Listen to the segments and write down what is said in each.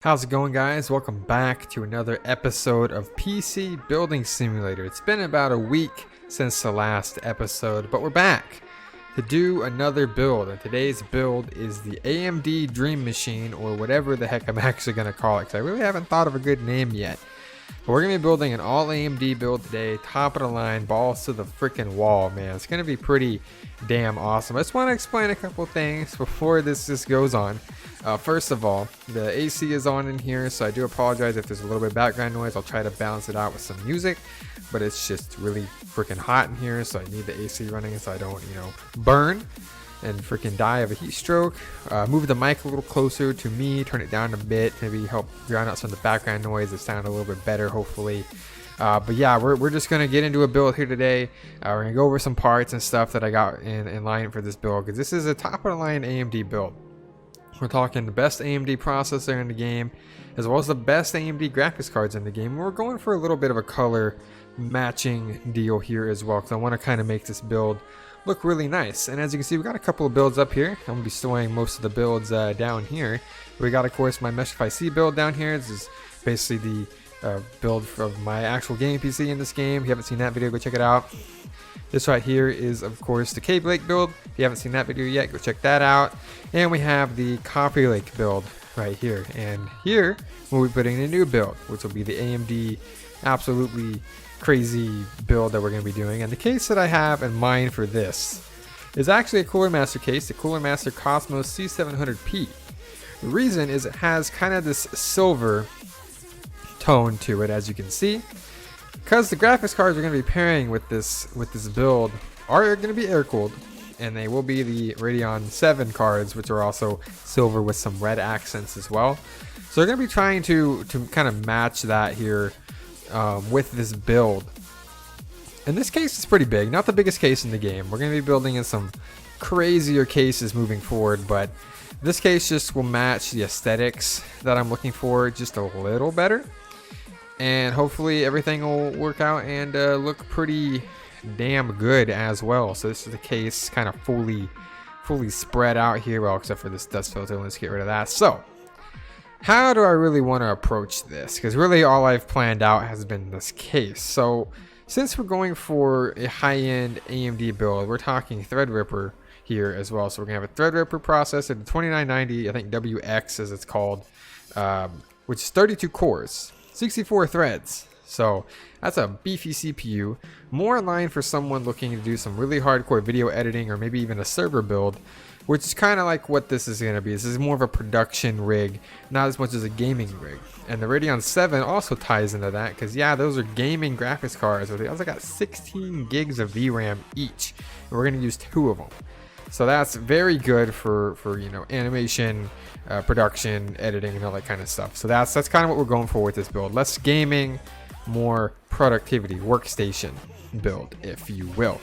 How's it going, guys? Welcome back to another episode of PC Building Simulator. It's been about a week since the last episode, but we're back to do another build, and today's build is the AMD Dream Machine, or whatever the heck I'm actually going to call it, because I really haven't thought of a good name yet. But we're going to be building an all AMD build today, top of the line, balls to the freaking wall, man. It's going to be pretty damn awesome. I just want to explain a couple things before this goes on. First of all, the AC is on in here, so I do apologize if there's a little bit of background noise. I'll try to balance it out with some music, but it's just really freaking hot in here, so I need the AC running so I don't, burn and freaking die of a heat stroke. Move the mic a little closer to me, turn it down a bit, maybe help drown out some of the background noise. It sound a little bit better, hopefully. But yeah, we're just gonna get into a build here today. We're gonna go over some parts and stuff that I got in line for this build, because this is a top of the line AMD build. We're talking the best AMD processor in the game, as well as the best AMD graphics cards in the game. We're going for a little bit of a color matching deal here as well, because I want to kind of make this build look really nice. And as you can see, we got a couple of builds up here. I'm going to be storing most of the builds down here. We got, of course, my Meshify C build down here. This is basically the build of my actual gaming PC in this game. If you haven't seen that video, go check it out. This right here is, of course, the Cave Lake build. If you haven't seen that video yet, go check that out. And we have the Coffee Lake build right here. And here, we'll be putting in a new build, which will be the AMD absolutely crazy build that we're going to be doing. And the case that I have in mind for this is actually a Cooler Master case, the Cooler Master Cosmos C700P. The reason is it has kind of this silver tone to it, as you can see. Because the graphics cards we're going to be pairing with this build are going to be air cooled, and they will be the Radeon 7 cards, which are also silver with some red accents as well. So we're going to be trying to kind of match that here with this build. And this case is pretty big, not the biggest case in the game. We're going to be building in some crazier cases moving forward, but this case just will match the aesthetics that I'm looking for just a little better. And hopefully everything will work out and look pretty damn good as well. So this is the case kind of fully spread out here, well, except for this dust filter. Let's get rid of that. So how do I really want to approach this? Because really all I've planned out has been this case. So since we're going for a high-end AMD build, we're talking Threadripper here as well. So we're gonna have a Threadripper processor, the 2990, I think WX as it's called, which is 32 cores. 64 threads, so that's a beefy CPU, more in line for someone looking to do some really hardcore video editing or maybe even a server build, which is kind of like what this is going to be. This is more of a production rig, not as much as a gaming rig. And the Radeon 7 also ties into that, because yeah, those are gaming graphics cards. They also got 16 gigs of VRAM each, and we're going to use 2 of them. So that's very good for animation, production, editing, and all that kind of stuff. So that's kind of what we're going for with this build. Less gaming, more productivity, workstation build, if you will.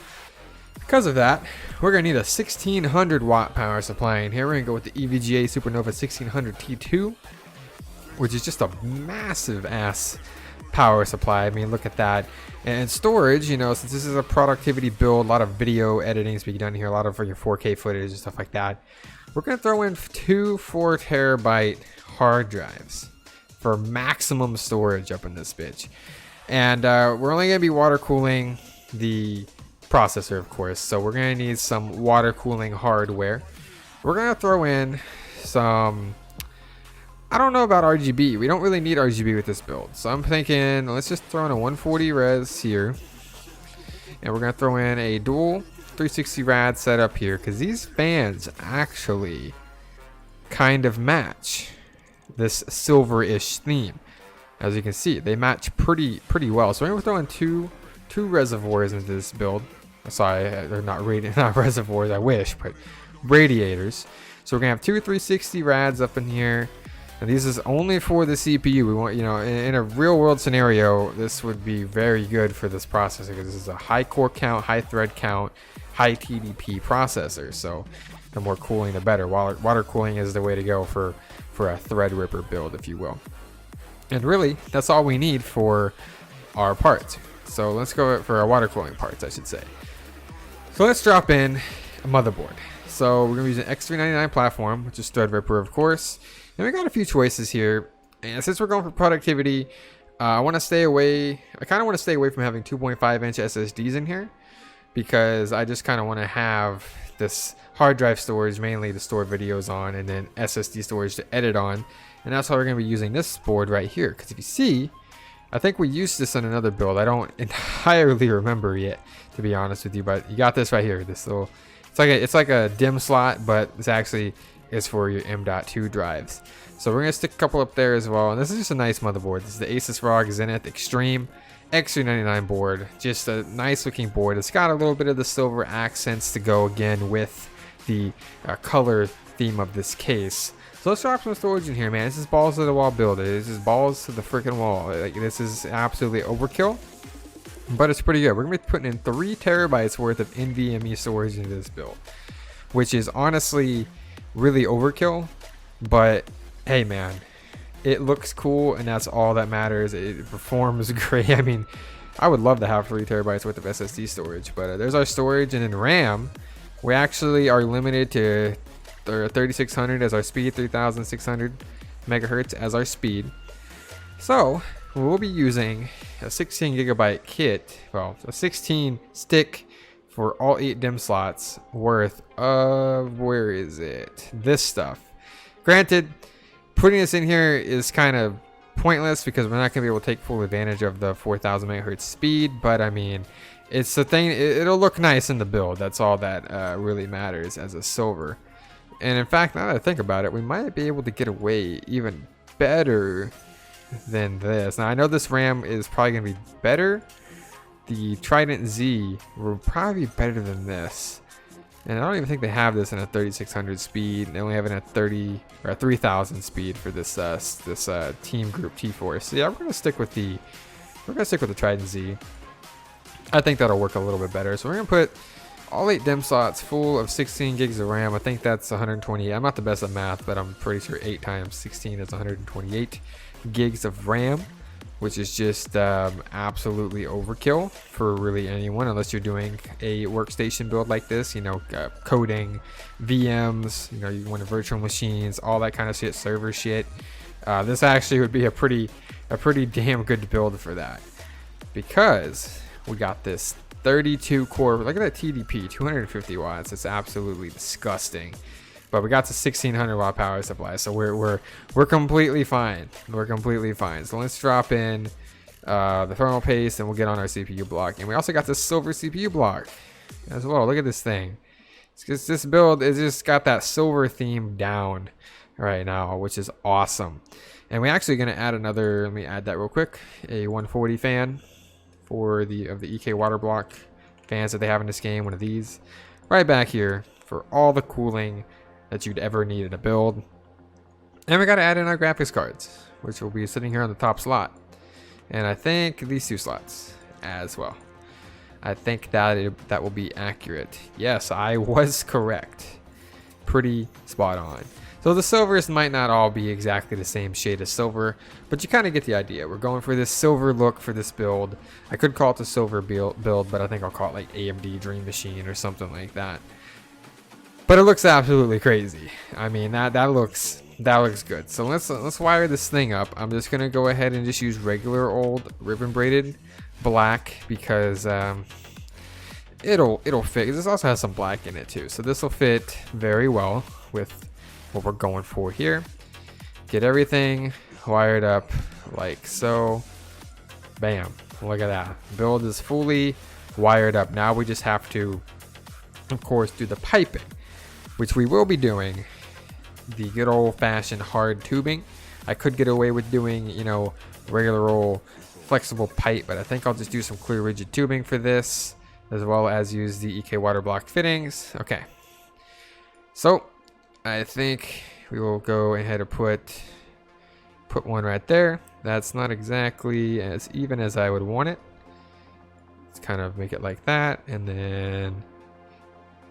Because of that, we're going to need a 1600 watt power supply in here. We're going to go with the EVGA Supernova 1600 T2, which is just a massive ass power supply. I mean, look at that. And storage, since this is a productivity build, a lot of video editing is being done here, a lot of your 4K footage and stuff like that. We're going to throw in 2 4 terabyte hard drives for maximum storage up in this bitch. And we're only going to be water cooling the processor, of course. So we're going to need some water cooling hardware. We're going to throw in some, I don't know about RGB. We don't really need RGB with this build. So I'm thinking, let's just throw in a 140 res here. And we're going to throw in a dual 360 rad setup here, because these fans actually kind of match this silver-ish theme. As you can see, they match pretty well. So we're going to throw in two reservoirs into this build. Sorry, they're not reservoirs, I wish, but radiators. So we're going to have 2 360 rads up in here. And this is only for the CPU. We want, in a real world scenario, this would be very good for this processor, because this is a high core count, high thread count, high TDP processor. So the more cooling, the better. Water cooling is the way to go for a Threadripper build, if you will. And really, that's all we need for our parts. So let's go for our water cooling parts, I should say. So let's drop in a motherboard. So we're going to use an X399 platform, which is Threadripper, of course. And we got a few choices here. And since we're going for productivity, I want to stay away. I kind of want to stay away from having 2.5-inch SSDs in here, because I just kind of want to have this hard drive storage mainly to store videos on, and then SSD storage to edit on. And that's why we're going to be using this board right here, because if you see, I think we used this on another build. I don't entirely remember yet, to be honest with you, but you got this right here. This little, it's like a DIMM slot, but it's actually is for your M.2 drives. So we're gonna stick a couple up there as well. And this is just a nice motherboard. This is the Asus ROG Zenith Extreme X399 board. Just a nice looking board. It's got a little bit of the silver accents to go again with the color theme of this case. So let's drop some storage in here, man. This is balls to the wall build. This is balls to the freaking wall. Like, this is absolutely overkill, but it's pretty good. We're gonna be putting in 3 terabytes worth of NVMe storage into this build, which is honestly really overkill, but hey man, it looks cool, and that's all that matters. It performs great. I mean, I would love to have 3 terabytes worth of SSD storage, but there's our storage. And in RAM, we actually are limited to 3600 as our speed, 3600 megahertz as our speed. So we'll be using a 16 gigabyte kit, well, a 16 stick for all 8 DIMM slots worth of, where is it? This stuff. Granted, putting this in here is kind of pointless because we're not going to be able to take full advantage of the 4000 megahertz speed, but I mean, it's the thing, it'll look nice in the build. That's all that really matters as a silver. And in fact, now that I think about it, we might be able to get away even better than this. Now I know this RAM is probably going to be better. The Trident Z will probably be better than this. And I don't even think they have this in a 3600 speed. They only have it in a 30 or a 3000 speed for this Team Group T4. So yeah, we're gonna stick with the Trident Z. I think that'll work a little bit better. So we're gonna put all 8 DIMM slots full of 16 gigs of RAM. I think that's 128. I'm not the best at math, but I'm pretty sure 8 times 16 is 128 gigs of RAM, which is just absolutely overkill for really anyone, unless you're doing a workstation build like this, you know, coding, VMs, you know, you want virtual machines, all that kind of shit, server shit. This actually would be a pretty damn good build for that, because we got this 32 core, look at that TDP, 250 watts. It's absolutely disgusting. But we got the 1600 watt power supply, so we're completely fine. We're completely fine. So let's drop in the thermal paste, and we'll get on our CPU block. And we also got this silver CPU block as well. Look at this thing. This build is just got that silver theme down right now, which is awesome. And we're actually going to add another. Let me add that real quick. A 140 fan for the EK water block fans that they have in this game. One of these right back here for all the cooling that you'd ever need in a build. And we got to add in our graphics cards, which will be sitting here on the top slot, and I think these 2 slots as well. I think that will be accurate. Yes, I was correct. Pretty spot on. So the silvers might not all be exactly the same shade of silver, but you kind of get the idea. We're going for this silver look for this build. I could call it the silver build, but I think I'll call it like AMD Dream Machine or something like that. But it looks absolutely crazy. I mean, that looks good. So let's wire this thing up. I'm just gonna go ahead and just use regular old ribbon braided black, because it'll fit. This also has some black in it too, so this will fit very well with what we're going for here. Get everything wired up like so. Bam! Look at that. Build is fully wired up. Now we just have to, of course, do the piping, which we will be doing the good old-fashioned hard tubing. I could get away with doing, you know, regular old flexible pipe, but I think I'll just do some clear rigid tubing for this, as well as use the EK water block fittings. Okay, so I think we will go ahead and put one right there. That's not exactly as even as I would want it. Let's kind of make it like that, and then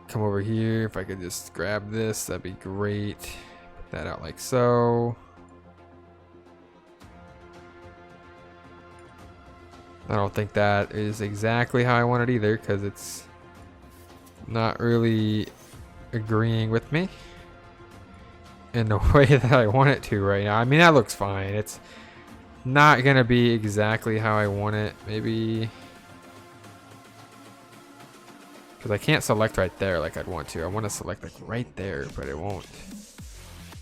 come over here. If I could just grab this, that'd be great. Put that out like so. I don't think that is exactly how I want it either, because it's not really agreeing with me. in the way that I want it to right now. I mean, that looks fine. It's not gonna be exactly how I want it. Maybe because I can't select right there like I'd want to. I want to select like right there, but it won't.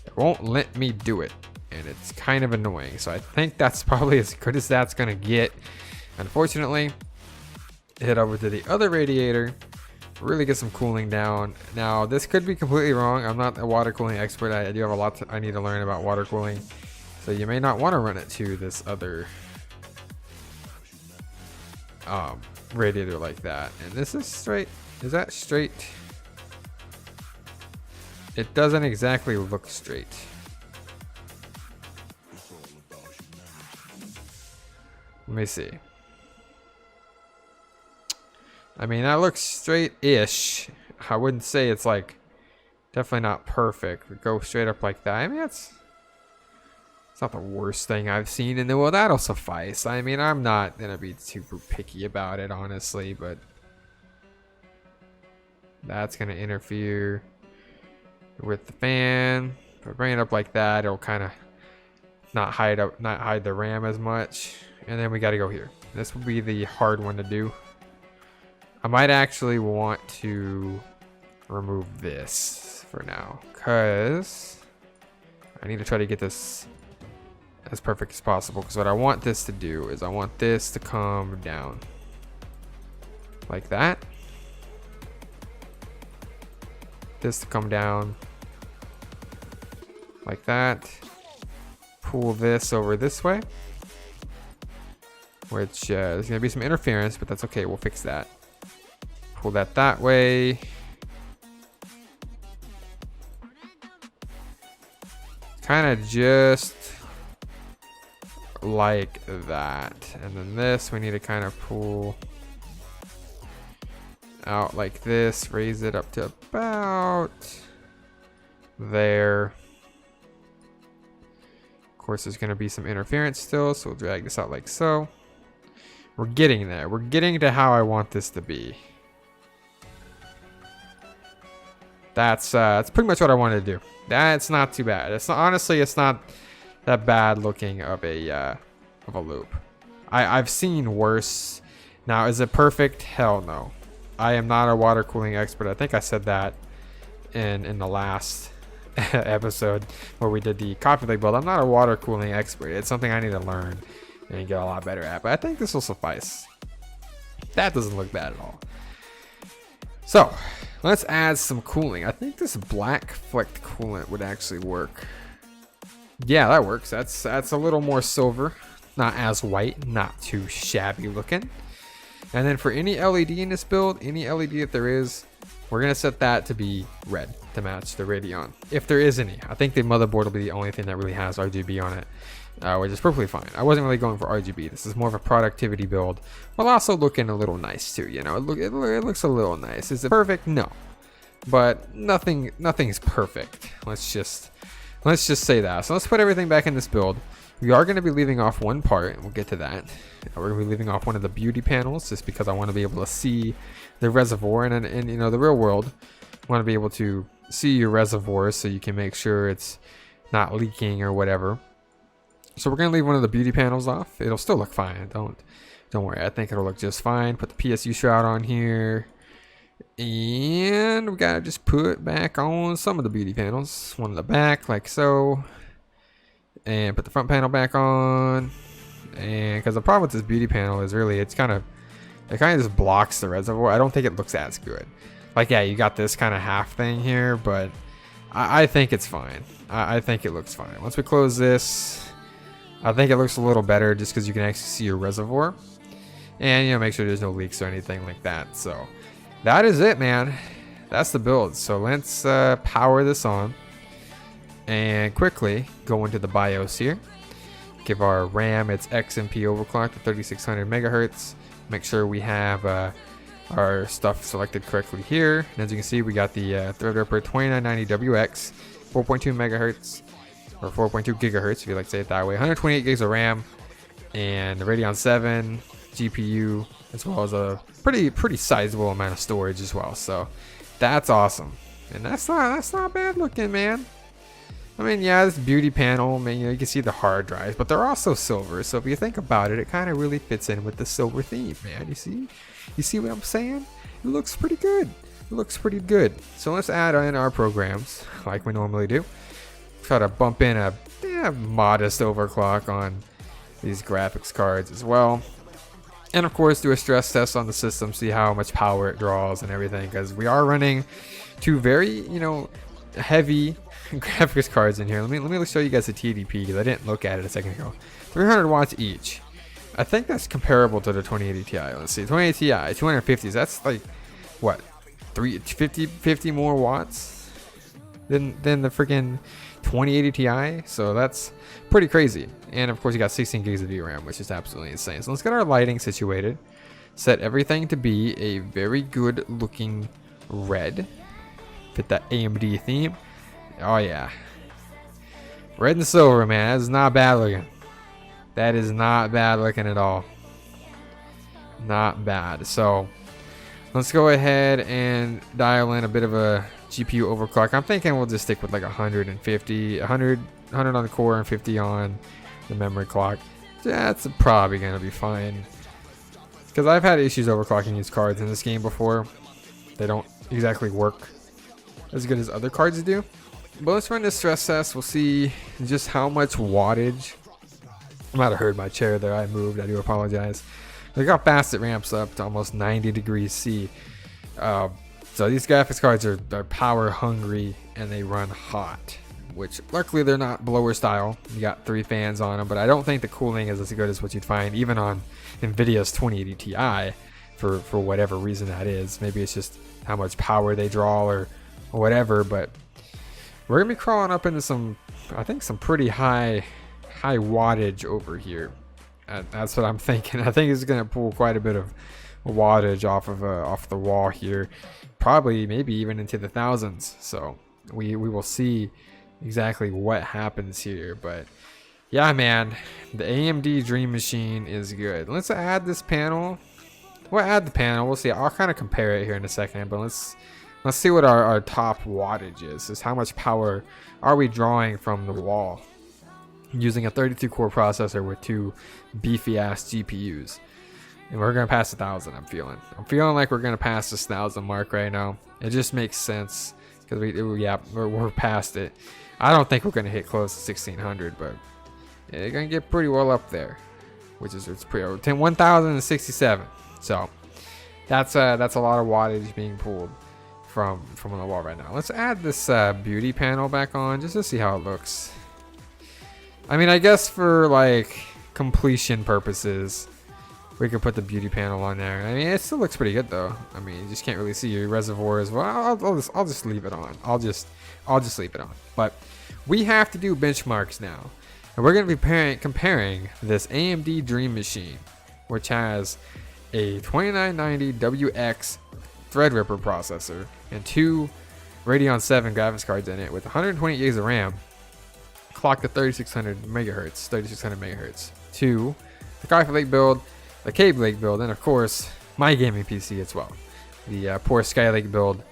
It won't let me do it, and it's kind of annoying. So I think that's probably as good as that's gonna get. Unfortunately, head over to the other radiator, really get some cooling down. Now this could be completely wrong. I'm not a water cooling expert. I do have a lot I need to learn about water cooling, so you may not want to run it to this other radiator like that. And this is straight. Is that straight? It doesn't exactly look straight. Let me see. I mean, that looks straight-ish. I wouldn't say it's like definitely not perfect. Go straight up like that. I mean, it's not the worst thing I've seen, and well, that'll suffice. I mean, I'm not gonna be super picky about it, honestly, but that's gonna interfere with the fan. If I bring it up like that, it'll kind of not hide the RAM as much. And then we got to go here. This will be the hard one to do. I might actually want to remove this for now, because I need to try to get this as perfect as possible. Because what I want this to do is I want this to come down like that. This to come down like that. Pull this over this way, which there's gonna be some interference, but that's okay. We'll fix that. Pull that way. Kind of just like that. And then this we need to kind of pull out like this, raise it up to about there. Of course, there's going to be some interference still, so we'll drag this out like so. We're getting there. We're getting to how I want this to be. That's pretty much what I wanted to do. That's not too bad. It's not, honestly, it's not that bad looking of a loop. I've seen worse. Now, is it perfect? Hell no. I am not a water cooling expert. I think I said that in the last episode where we did the coffee lake build. I'm not a water cooling expert. It's something I need to learn and get a lot better at. But I think this will suffice. That doesn't look bad at all. So let's add some cooling. I think this black flecked coolant would actually work. Yeah, that works. That's a little more silver, not as white, not too shabby looking. And then for any LED in this build, any LED that there is, we're gonna set that to be red to match the Radeon, if there is any. I think the motherboard will be the only thing that really has RGB on it, which is perfectly fine. I wasn't really going for RGB. This is more of a productivity build, while also looking a little nice too. You know, it looks a little nice. Is it perfect? No, but nothing's perfect. Let's just say that. So let's put everything back in this build. We are going to be leaving off one part, and we'll get to that. We're going to be leaving off one of the beauty panels, just because I want to be able to see the reservoir. And in you know, the real world, I want to be able to see your reservoir so you can make sure it's not leaking or whatever. So we're going to leave one of the beauty panels off. It'll still look fine. Don't worry. I think it'll look just fine. Put the PSU shroud on here. And we got to just put back on some of the beauty panels. One in the back, like so. And put the front panel back on. And because the problem with this beauty panel is really it kind of just blocks the reservoir. I don't think it looks as good. Like, yeah, you got this kind of half thing here, but I think it's fine. I think it looks fine. Once we close this, I think it looks a little better just because you can actually see your reservoir. And, you know, make sure there's no leaks or anything like that. So that is it, man. That's the build. So let's power this on. And quickly go into the BIOS here. Give our RAM its XMP overclock to 3600 megahertz. Make sure we have our stuff selected correctly here. And as you can see, we got the Threadripper 2990WX, 4.2 megahertz, or 4.2 gigahertz if you like to say it that way. 128 gigs of RAM, and the Radeon 7 GPU, as well as a pretty sizable amount of storage as well. So that's awesome, and that's not bad looking, man. I mean, yeah, this beauty panel, I mean, you can see the hard drives, but they're also silver. So if you think about it, it kind of really fits in with the silver theme, man. You see what I'm saying? It looks pretty good. It looks pretty good. So let's add in our programs like we normally do. Try to bump in a modest overclock on these graphics cards as well. And of course, do a stress test on the system, see how much power it draws and everything, because we are running two very, heavy graphics cards in here. Let me show you guys the TDP because I didn't look at it a second ago. 300 watts each. I think that's comparable to the 2080 Ti. Let's see, 2080 Ti 250s. That's like what, 50 more watts than the freaking 2080 Ti. So that's pretty crazy. And of course, you got 16 gigs of VRAM, which is absolutely insane. So let's get our lighting situated. Set everything to be a very good looking red. Fit that AMD theme. Oh yeah, red and silver, man. That is not bad looking. That is not bad looking at all. Not bad. So let's go ahead and dial in a bit of a GPU overclock. I'm thinking we'll just stick with like 150, 100 on the core and 50 on the memory clock. That's probably gonna be fine. Because I've had issues overclocking these cards in this game before. They don't exactly work as good as other cards do. But let's run this stress test. We'll see just how much wattage. I might have heard my chair there. I moved. I do apologize. Look how fast it ramps up to almost 90 degrees C. So these graphics cards are power hungry and they run hot. Which luckily they're not blower style. You got 3 fans on them, but I don't think the cooling is as good as what you'd find even on Nvidia's 2080 Ti for whatever reason that is. Maybe it's just how much power they draw or whatever, but we're gonna be crawling up into some, I think, some pretty high wattage over here. That's what I'm thinking. I think it's gonna pull quite a bit of wattage off the wall here, probably maybe even into the thousands. So we will see exactly what happens here. But yeah, man, the AMD Dream Machine is good. Let's add this panel. We'll add the panel. We'll see. I'll kind of compare it here in a second, but let's see what our top wattage is how much power are we drawing from the wall using a 32 core processor with 2 beefy ass GPUs. And we're gonna pass 1,000. I'm feeling like we're gonna pass this 1,000 mark right now. It just makes sense because we're past it. I don't think we're gonna hit close to 1,600, but it's gonna get pretty well up there, which is it's pretty 1,067. So that's a lot of wattage being pulled from on the wall right now. Let's add this beauty panel back on just to see how it looks. I mean, I guess for like completion purposes, we could put the beauty panel on there. I mean, it still looks pretty good though. I mean, you just can't really see your reservoir as well. I'll just leave it on. I'll just leave it on. But we have to do benchmarks now, and we're going to be comparing this AMD Dream Machine, which has a 2990WX Threadripper processor and 2 Radeon 7 graphics cards in it with 128 gigs of RAM, clocked at 3600 megahertz, to the Coffee Lake build, the Cave Lake build, and of course my gaming PC as well. The poor Skylake build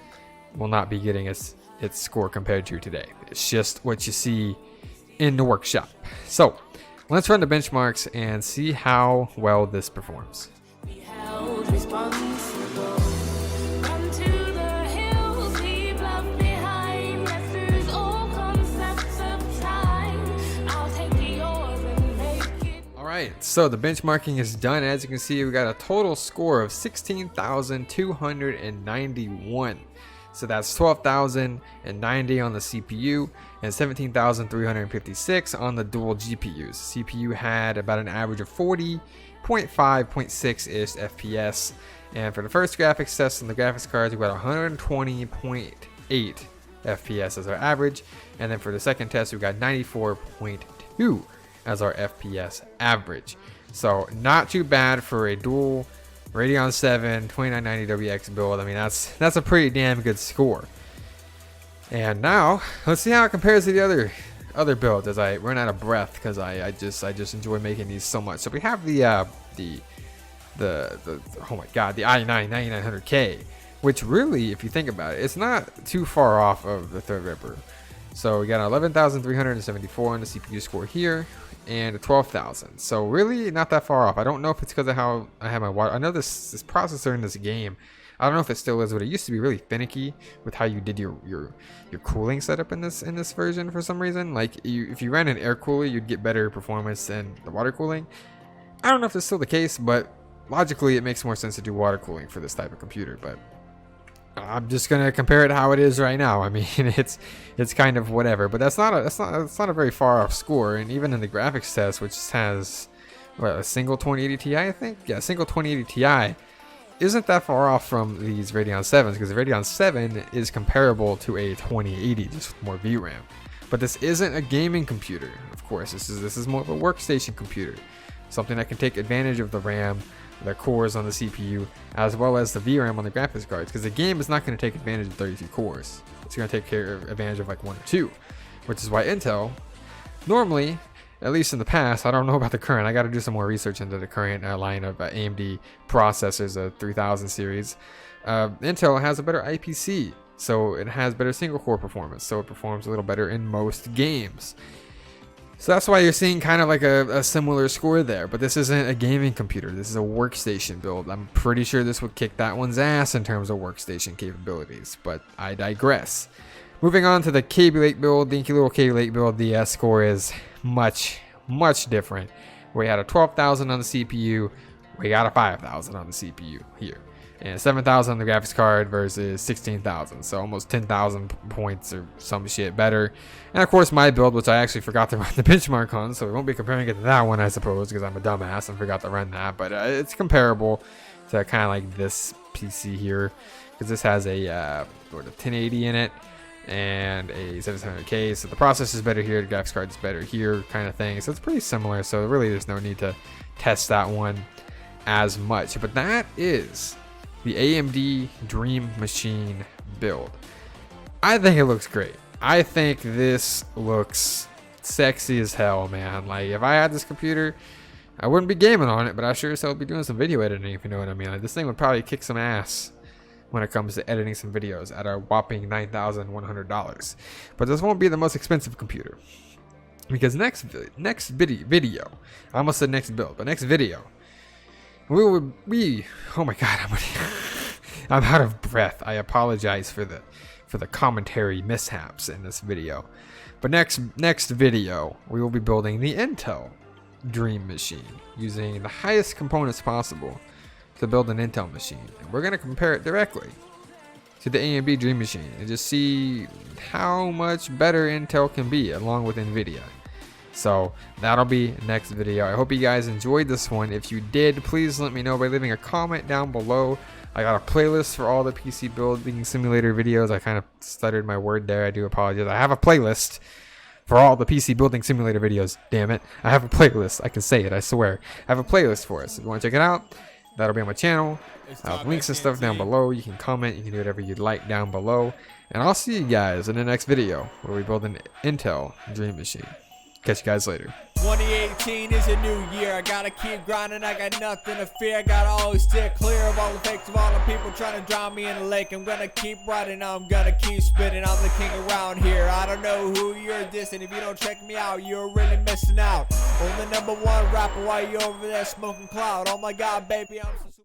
will not be getting its score compared to today. It's just what you see in the workshop. So let's run the benchmarks and see how well this performs. Alright, so the benchmarking is done. As you can see, we got a total score of 16,291. So that's 12,090 on the CPU and 17,356 on the dual GPUs. CPU had about an average of 40.5, 0.6-ish FPS. And for the first graphics test on the graphics cards, we got 120.8 FPS as our average. And then for the second test, we got 94.2 as our FPS average. So not too bad for a dual Radeon 7 2990WX build. I mean, that's a pretty damn good score. And now let's see how it compares to the other builds as I run out of breath because I just enjoy making these so much. So we have the oh my god, the i9 9900K, which really, if you think about it, it's not too far off of the Threadripper. So we got an 11,374 on the CPU score here, and a 12,000. So really not that far off. I don't know if it's because of how I have my water. I know this processor in this game, I don't know if it still is, but it used to be really finicky with how you did your cooling setup in this version for some reason. Like if you ran an air cooler, you'd get better performance than the water cooling. I don't know if it's still the case, but logically it makes more sense to do water cooling for this type of computer. But I'm just gonna compare it to how it is right now. I mean, it's kind of whatever, but that's not a very far off score. And even in the graphics test, which has what, a single 2080 Ti, I think, yeah, a single 2080 Ti isn't that far off from these Radeon 7s, because the Radeon 7 is comparable to a 2080, just with more VRAM. But this isn't a gaming computer, of course. This is more of a workstation computer, something that can take advantage of the RAM, the cores on the CPU, as well as the VRAM on the graphics cards, because the game is not going to take advantage of 32 cores. It's going to take advantage of like 1 or 2, which is why Intel normally, at least in the past, I don't know about the current, I got to do some more research into the current line of AMD processors, 3000 series. Intel has a better IPC, so it has better single core performance, so it performs a little better in most games. So that's why you're seeing kind of like a similar score there, but this isn't a gaming computer. This is a workstation build. I'm pretty sure this would kick that one's ass in terms of workstation capabilities, but I digress. Moving on to the Kaby Lake build, the Inky Little Kaby Lake build, the S score is much different. We had a 12,000 on the CPU, we got a 5,000 on the CPU here, and 7,000 on the graphics card versus 16,000, so almost 10,000 points or some shit better. And of course my build, which I actually forgot to run the benchmark on, so we won't be comparing it to that one, I suppose, because I'm a dumbass and forgot to run that, but it's comparable to kind of like this PC here, because this has a 1080 in it and a 7700K, so the processor is better here, the graphics card is better here, kind of thing. So it's pretty similar, so really there's no need to test that one as much. But that is the AMD Dream Machine build. I think it looks great. I think this looks sexy as hell, man. Like, if I had this computer, I wouldn't be gaming on it, but I sure as hell would be doing some video editing, if you know what I mean. Like, this thing would probably kick some ass when it comes to editing some videos at a whopping $9,100. But this won't be the most expensive computer, because next video, I almost said next build, but next video, we oh my god, I'm out of breath. I apologize for the commentary mishaps in this video. But next video, we will be building the Intel Dream Machine using the highest components possible to build an Intel machine. And we're going to compare it directly to the AMD Dream Machine and just see how much better Intel can be along with Nvidia. So that'll be next video. I hope you guys enjoyed this one. If you did, please let me know by leaving a comment down below. I got a playlist for all the PC building simulator videos. I kind of stuttered my word there. I do apologize. I have a playlist for all the PC building simulator videos. Damn it. I have a playlist. I can say it, I swear. I have a playlist for us. If you want to check it out, that'll be on my channel. I'll have links and stuff down below. You can comment. You can do whatever you'd like down below. And I'll see you guys in the next video where we build an Intel Dream Machine. Catch you guys later. 2018 is a new year. I gotta keep grinding. I got nothing to fear. I gotta always steer clear of all the fakes, of all the people trying to drown me in the lake. I'm gonna keep riding. I'm gonna keep spitting. I'm the king around here. I don't know who you're dissing. If you don't check me out, you're really missing out on the #1 rapper while you're over there smoking cloud. Oh my god, baby, I'm so